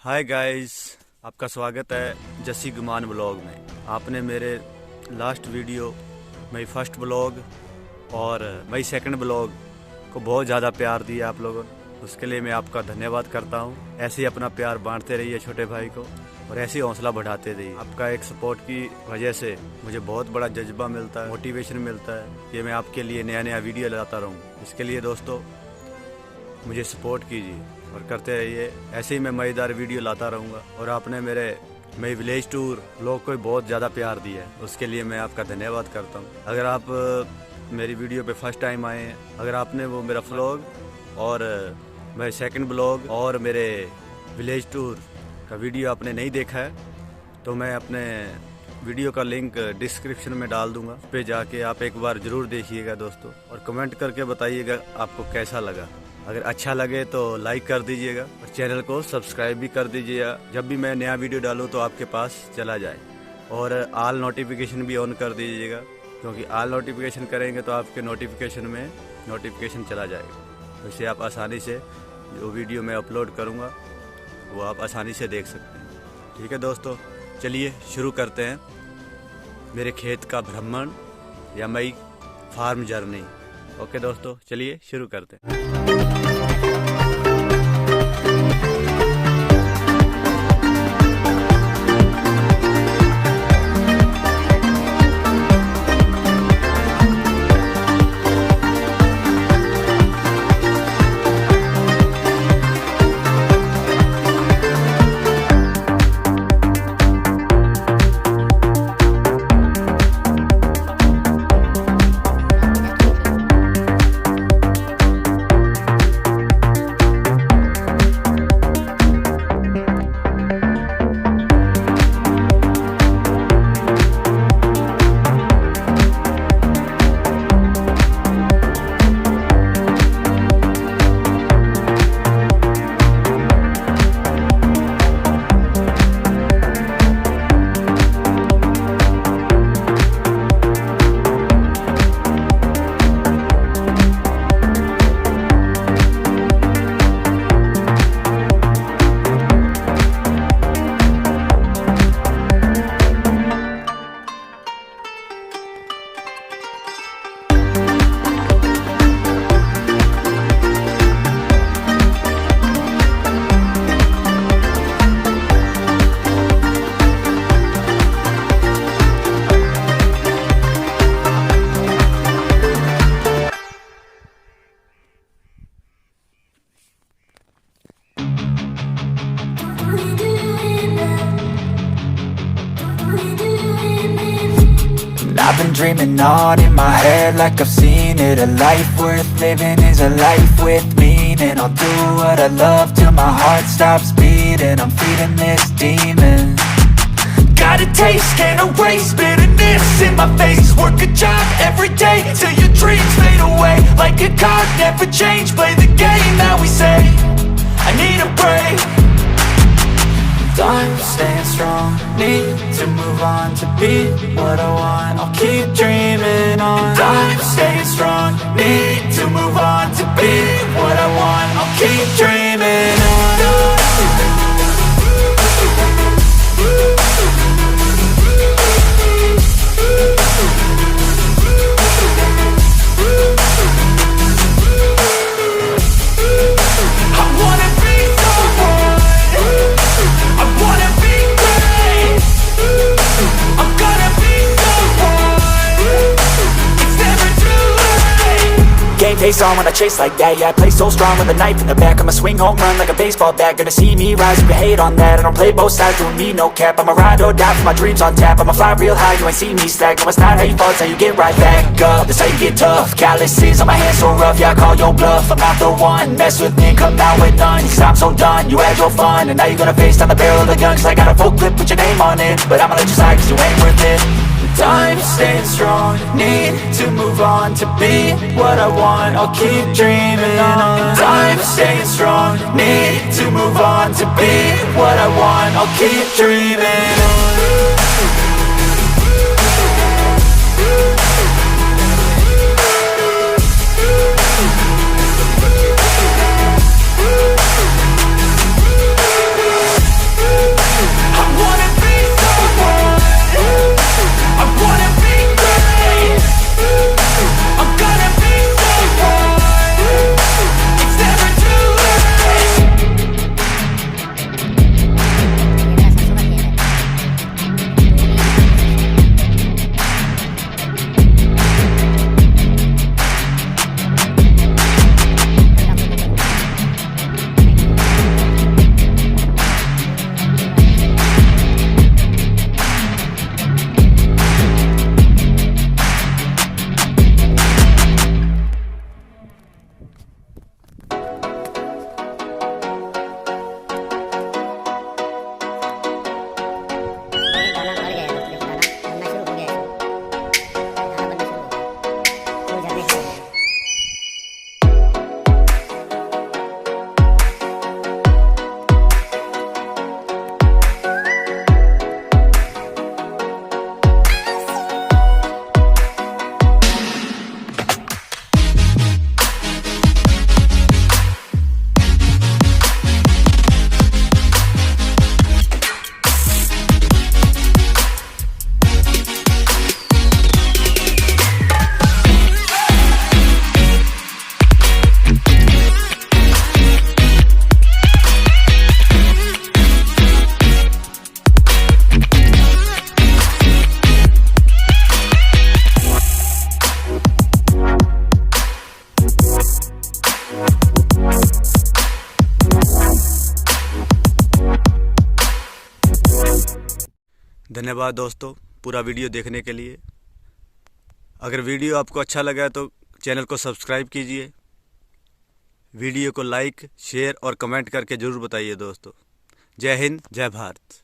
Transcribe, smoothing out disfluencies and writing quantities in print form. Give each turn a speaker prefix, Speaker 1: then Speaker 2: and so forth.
Speaker 1: Hi guys, आपका स्वागत है जस्सी गुमान ब्लॉग में। आपने मेरे लास्ट वीडियो, मेरी फर्स्ट ब्लॉग और मेरी सेकंड ब्लॉग को बहुत ज़्यादा प्यार दिया आप लोगों ने। उसके लिए मैं आपका धन्यवाद करता हूँ। ऐसे ही अपना प्यार बांटते रहिए छोटे भाई को और ऐसे ही हौसला बढ़ाते रहिए। आपका एक सपोर्ट की वजह से मुझे बहुत बड़ा जज्बा मिलता है, मोटिवेशन मिलता है कि मैं आपके लिए नया नया वीडियो लाता रहूँ। इसके लिए दोस्तों मुझे सपोर्ट कीजिए और करते रहिए। ऐसे ही मैं मज़ेदार वीडियो लाता रहूँगा। और आपने मेरी विलेज टूर लोग को बहुत ज़्यादा प्यार दिया है, उसके लिए मैं आपका धन्यवाद करता हूँ। अगर आप मेरी वीडियो पे फर्स्ट टाइम आए हैं, अगर आपने वो मेरा व्लॉग और मेरे सेकंड ब्लॉग और मेरे विलेज टूर का वीडियो आपने नहीं देखा है तो मैं अपने वीडियो का लिंक डिस्क्रिप्शन में डाल दूंगा। उस पे जाके आप एक बार ज़रूर देखिएगा दोस्तों, और कमेंट करके बताइएगा आपको कैसा लगा। अगर अच्छा लगे तो लाइक कर दीजिएगा और चैनल को सब्सक्राइब भी कर दीजिएगा। जब भी मैं नया वीडियो डालूँ तो आपके पास चला जाए। और ऑल नोटिफिकेशन भी ऑन कर दीजिएगा, क्योंकि ऑल नोटिफिकेशन करेंगे तो आपके नोटिफिकेशन में नोटिफिकेशन चला जाएगा। इससे आप आसानी से जो वीडियो मैं अपलोड करूँगा वो आप आसानी से देख सकते हैं। ठीक है दोस्तों, चलिए शुरू करते हैं मेरे खेत का भ्रमण या मई फार्म जर्नी। ओके दोस्तों, चलिए शुरू करते हैं।
Speaker 2: I've been dreaming on in my head like I've seen it. A life worth living is a life with meaning. I'll do what I love till my heart stops beating. I'm feeding this demon. Got a taste, can't erase bitterness in my face. Work a job every day till your dreams fade away. Like a card, never change, play the game that we say. I need a break. I'm staying strong, need to move on to be what I want. I'll keep dreaming on. I'm staying strong, need to move on to be what I want. I'll keep dreaming on. Game face on when I chase like that. Yeah, I play so strong with a knife in the back. I'ma swing home run like a baseball bat. Gonna see me rise if you hate on that. I don't play both sides, doing me no cap. I'ma ride or die for my dreams on tap. I'ma fly real high, you ain't see me stack. No, it's not how you fall, it's how you get right back up. That's how you get tough. Calluses on my hands so rough, yeah, I call your bluff. I'm not the one, mess with me, come out with none. Cause I'm so done, you had your fun. And now you're gonna face down the barrel of the gun. Cause I got a full clip with your name on it. But I'ma let you slide cause you ain't worth it. I'm staying strong, need to move on to be what I want. I'll keep dreaming on. I'm staying strong, need to move on to be what I want. I'll keep dreaming on.
Speaker 1: धन्यवाद दोस्तों पूरा video देखने के लिए। अगर video आपको अच्छा लगा तो चैनल को सब्सक्राइब कीजिए, वीडियो को लाइक शेयर और कमेंट करके ज़रूर बताइए दोस्तों। जय हिंद, जय भारत।